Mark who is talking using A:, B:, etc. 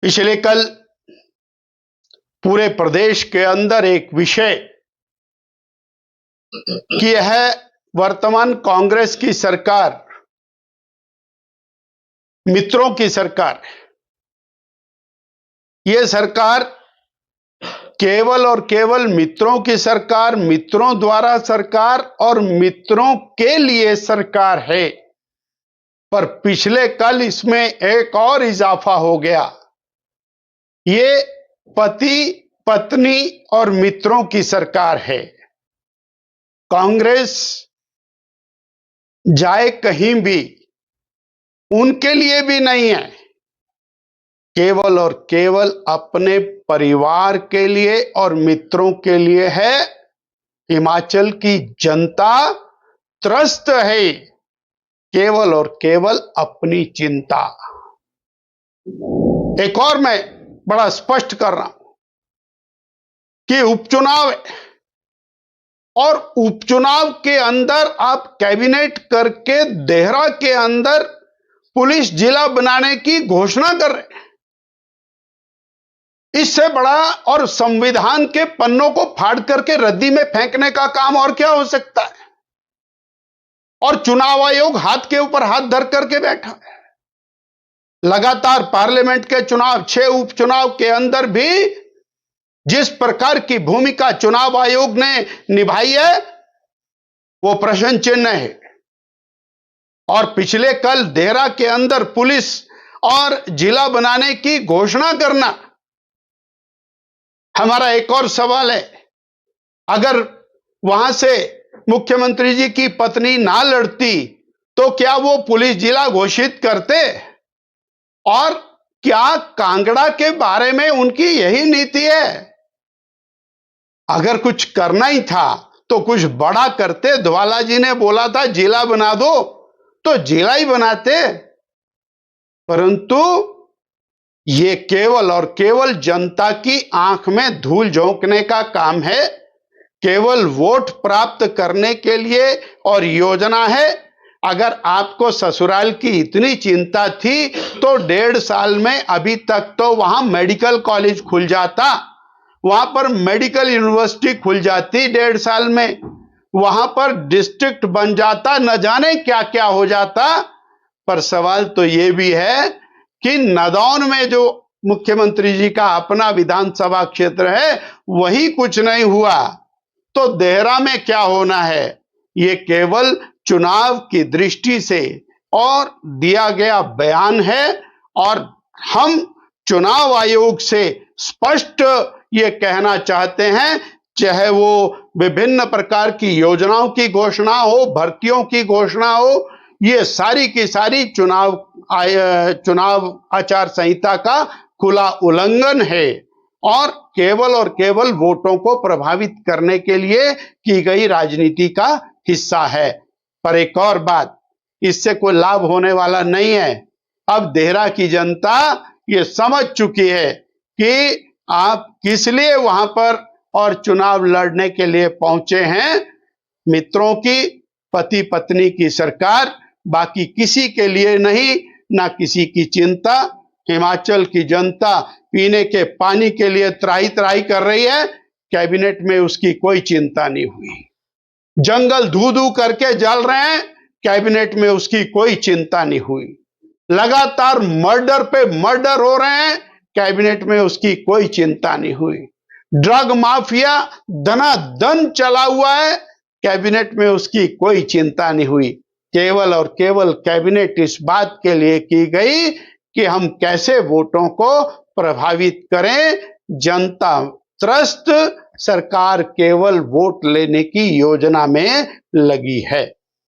A: इसलिए कल पूरे प्रदेश के अंदर एक विषय कि यह वर्तमान कांग्रेस की सरकार मित्रों की सरकार है। यह सरकार केवल और केवल मित्रों की सरकार, मित्रों द्वारा सरकार और मित्रों के लिए सरकार है। पर पिछले कल इसमें एक और इजाफा हो गया। ये पति पत्नी और मित्रों की सरकार है। कांग्रेस जाए कहीं भी उनके लिए भी नहीं है, केवल और केवल अपने परिवार के लिए और मित्रों के लिए है। हिमाचल की जनता त्रस्त है, केवल और केवल अपनी चिंता। एक और मैं बड़ा स्पष्ट कर रहा हूं कि उपचुनाव है और उपचुनाव के अंदर आप कैबिनेट करके देहरा के अंदर पुलिस जिला बनाने की घोषणा कर रहे हैं। इससे बड़ा और संविधान के पन्नों को फाड़ करके रद्दी में फेंकने का काम और क्या हो सकता है। और चुनाव आयोग हाथ के ऊपर हाथ धर करके बैठा है। लगातार पार्लियामेंट के चुनाव, 6 उपचुनाव के अंदर भी जिस प्रकार की भूमिका चुनाव आयोग ने निभाई है वो प्रश्न चिन्ह है। और पिछले कल देहरा के अंदर पुलिस और जिला बनाने की घोषणा करना, हमारा एक और सवाल है, अगर वहां से मुख्यमंत्री जी की पत्नी ना लड़ती तो क्या वो पुलिस जिला घोषित करते? और क्या कांगड़ा के बारे में उनकी यही नीति है? अगर कुछ करना ही था तो कुछ बड़ा करते। धवाला जी ने बोला था जिला बना दो तो जिला ही बनाते। परंतु ये केवल और केवल जनता की आंख में धूल झोंकने का काम है, केवल वोट प्राप्त करने के लिए और योजना है। अगर आपको ससुराल की इतनी चिंता थी तो 1.5 साल में अभी तक तो वहां मेडिकल कॉलेज खुल जाता, वहां पर मेडिकल यूनिवर्सिटी खुल जाती 1.5 साल में, वहां पर डिस्ट्रिक्ट बन जाता, न जाने क्या क्या हो जाता। पर सवाल तो यह भी है कि नदौन में जो मुख्यमंत्री जी का अपना विधानसभा क्षेत्र है वही कुछ नहीं हुआ, तो देहरा में क्या होना है? ये केवल चुनाव की दृष्टि से और दिया गया बयान है। और हम चुनाव आयोग से स्पष्ट ये कहना चाहते हैं, चाहे वो विभिन्न प्रकार की योजनाओं की घोषणा हो, भर्तियों की घोषणा हो, ये सारी की सारी चुनाव आचार संहिता का खुला उल्लंघन है और केवल वोटों को प्रभावित करने के लिए की गई राजनीति का हिस्सा है। पर एक और बात, इससे कोई लाभ होने वाला नहीं है। अब देहरा की जनता ये समझ चुकी है कि आप किस लिए वहां पर और चुनाव लड़ने के लिए पहुंचे हैं। मित्रों की, पति पत्नी की सरकार, बाकी किसी के लिए नहीं, ना किसी की चिंता। हिमाचल की जनता पीने के पानी के लिए त्राही त्राही कर रही है, कैबिनेट में उसकी कोई चिंता नहीं हुई। जंगल धू धू करके जल रहे हैं, कैबिनेट में उसकी कोई चिंता नहीं हुई। लगातार मर्डर पे मर्डर हो रहे हैं, कैबिनेट में उसकी कोई चिंता नहीं हुई। ड्रग माफिया धनाधन चला हुआ है, कैबिनेट में उसकी कोई चिंता नहीं हुई। केवल और केवल कैबिनेट इस बात के लिए की गई कि हम कैसे वोटों को प्रभावित करें। जनता त्रस्त, सरकार केवल वोट लेने की योजना में लगी है।